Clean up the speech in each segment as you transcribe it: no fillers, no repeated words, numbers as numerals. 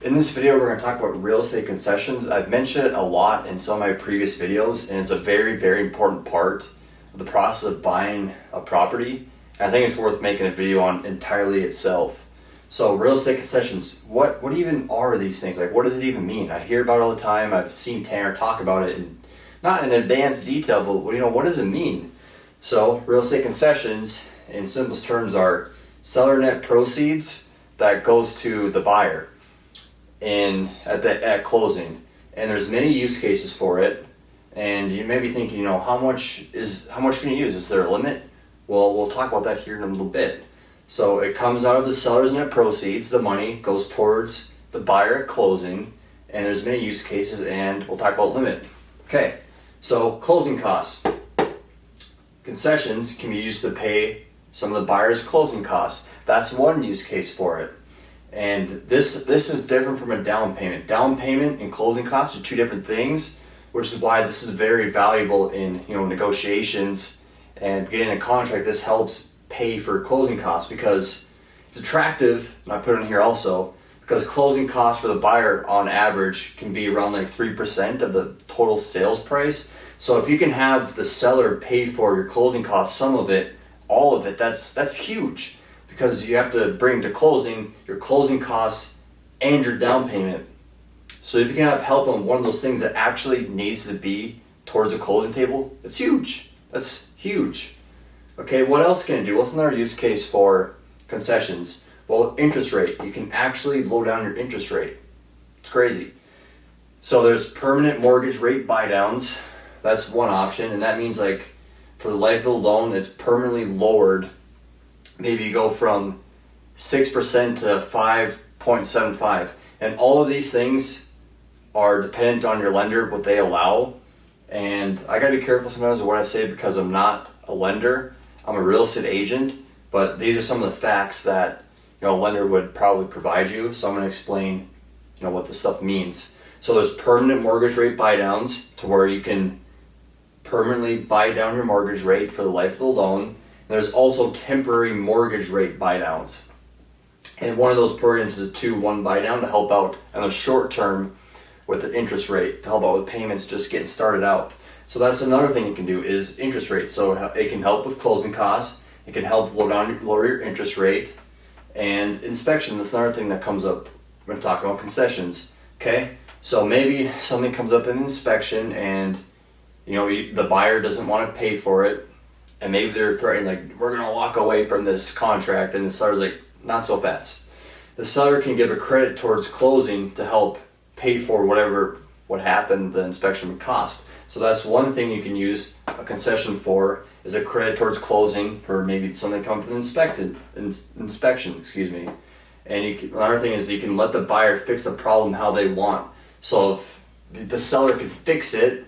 In this video, we're going to talk about real estate concessions. I've mentioned it a lot in some of my previous videos, and it's a very, very important part of the process of buying a property. And I think it's worth making a video on entirely itself. So real estate concessions, what even are these things? Like, what does it even mean? I hear about it all the time. I've seen Tanner talk about it, and not in advanced detail, but what does it mean? So real estate concessions, in simplest terms, are seller net proceeds that goes to the buyer at closing. And there's many use cases for it, and you may be thinking, how much can you use? Is there a limit? Well, we'll talk about that here in a little bit. So it comes out of the seller's net proceeds. The money goes towards the buyer at closing, and there's many use cases, and we'll talk about limit. Okay, so closing costs. Concessions can be used to pay some of the buyer's closing costs. That's one use case for it. And this is different from a down payment. Down payment and closing costs are two different things, which is why this is very valuable in negotiations and getting a contract. This helps pay for closing costs because it's attractive, and I put it in here also, because closing costs for the buyer on average can be around like 3% of the total sales price. So if you can have the seller pay for your closing costs, some of it, all of it, that's huge. Because you have to bring to closing your closing costs and your down payment. So if you can have help on one of those things that actually needs to be towards a closing table, it's huge. That's huge. Okay, what else can it do? What's another use case for concessions? Well, interest rate. You can actually lower down your interest rate. It's crazy. So there's permanent mortgage rate buy downs. That's one option, and that means like for the life of the loan, it's permanently lowered. Maybe you go from 6% to 5.75. And all of these things are dependent on your lender, what they allow. And I gotta be careful sometimes with what I say because I'm not a lender. I'm a real estate agent, but these are some of the facts that a lender would probably provide you. So I'm gonna explain what this stuff means. So there's permanent mortgage rate buy downs to where you can permanently buy down your mortgage rate for the life of the loan. There's also temporary mortgage rate buy downs. And one of those programs is a 2-1 buy down to help out in the short term with the interest rate, to help out with payments just getting started out. So that's another thing you can do is interest rate. So it can help with closing costs. It can help lower your interest rate. And inspection, that's another thing that comes up when talking about concessions. Okay, so maybe something comes up in inspection and the buyer doesn't want to pay for it. And maybe they're threatening, like, we're going to walk away from this contract. And the seller's like, not so fast. The seller can give a credit towards closing to help pay for what happened, the inspection would cost. So that's one thing you can use a concession for, is a credit towards closing for maybe something coming from inspection. And another thing is you can let the buyer fix the problem how they want. So if the seller can fix it,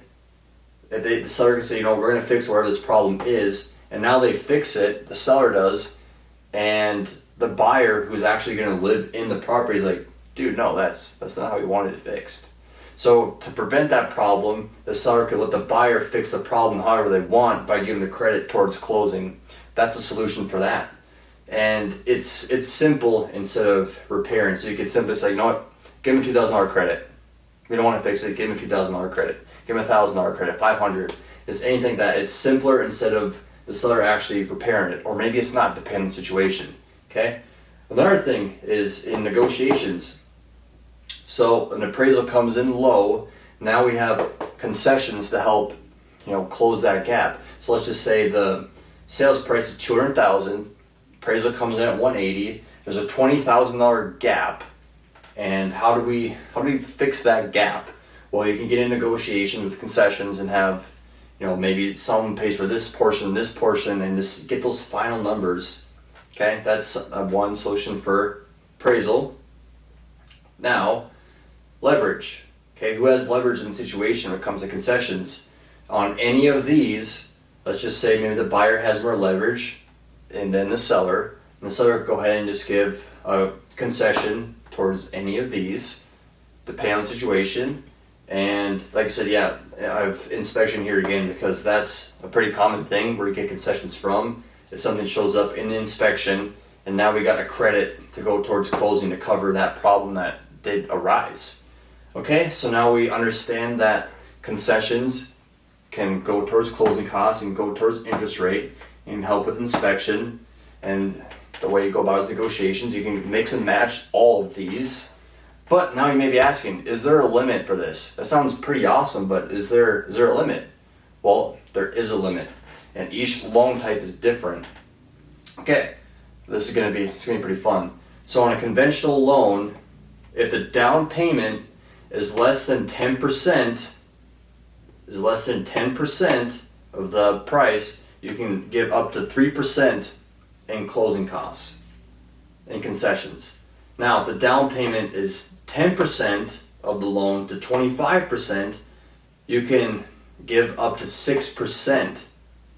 the seller can say, we're going to fix wherever this problem is, and now they fix it, the seller does, and the buyer who's actually going to live in the property is like, dude, no, that's not how we wanted it fixed. So to prevent that problem, the seller could let the buyer fix the problem however they want by giving the credit towards closing. That's a solution for that. And it's simple instead of repairing. So you could simply say, give them $2,000 credit. We don't want to fix it, give them $2,000 credit. Give them $1,000 credit, $500. It's anything that is simpler instead of the seller actually repairing it. Or maybe it's not, depending on the situation. Okay? Another thing is in negotiations. So an appraisal comes in low. Now we have concessions to help, close that gap. So let's just say the sales price is $200,000. Appraisal comes in at $180,000. There's a $20,000 gap. And how do we fix that gap? Well, you can get in negotiations with concessions and have, maybe someone pays for this portion, and just get those final numbers. Okay, that's one solution for appraisal. Now, leverage. Okay, who has leverage in the situation when it comes to concessions? On any of these, let's just say maybe the buyer has more leverage, and then the seller. And the seller go ahead and just give a concession towards any of these, depending on the situation. And like I said, I've inspection here again because that's a pretty common thing where you get concessions from. If something shows up in the inspection and now we got a credit to go towards closing to cover that problem that did arise. Okay, so now we understand that concessions can go towards closing costs and go towards interest rate and help with inspection, and the way you go about is negotiations. You can mix and match all of these. But now you may be asking, is there a limit for this? That sounds pretty awesome, but is there a limit? Well, there is a limit, and each loan type is different. Okay, this is gonna be pretty fun. So on a conventional loan, if the down payment is less than 10%, of the price, you can give up to 3% in closing costs, in concessions. Now, if the down payment is 10% of the loan to 25%, you can give up to 6%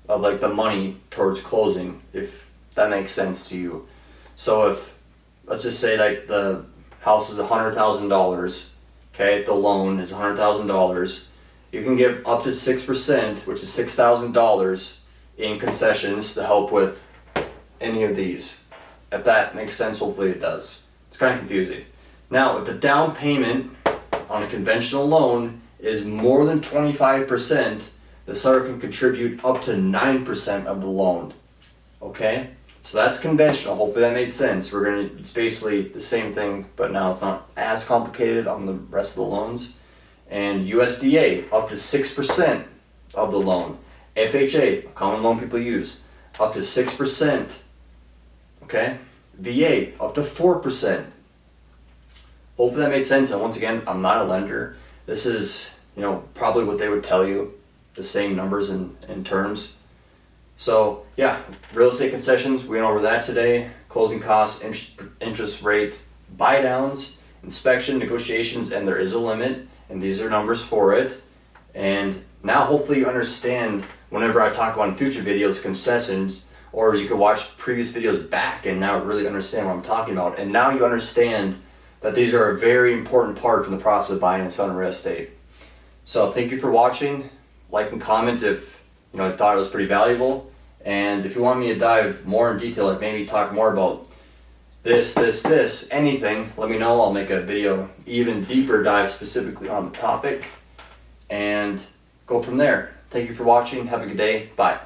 of like the money towards closing, if that makes sense to you. So if, let's just say like the house is $100,000, okay, the loan is $100,000, you can give up to 6%, which is $6,000 in concessions to help with any of these. If that makes sense, hopefully it does. It's kind of confusing. Now, if the down payment on a conventional loan is more than 25%, the seller can contribute up to 9% of the loan. Okay? So that's conventional. Hopefully that made sense. It's basically the same thing, but now it's not as complicated on the rest of the loans. And USDA, up to 6% of the loan. FHA, a common loan people use, up to 6%. Okay? VA, up to 4%. Hopefully that made sense. And once again, I'm not a lender. This is, probably what they would tell you, the same numbers in terms. So yeah, real estate concessions, we went over that today. Closing costs, interest rate, buy downs, inspection, negotiations, and there is a limit, and these are numbers for it. And now hopefully you understand whenever I talk about in future videos concessions, or you could watch previous videos back and now really understand what I'm talking about. And now you understand that these are a very important part in the process of buying and selling real estate. So thank you for watching. Like and comment if I thought it was pretty valuable. And if you want me to dive more in detail, like maybe talk more about this, anything, let me know. I'll make a video, even deeper dive specifically on the topic, and go from there. Thank you for watching. Have a good day. Bye.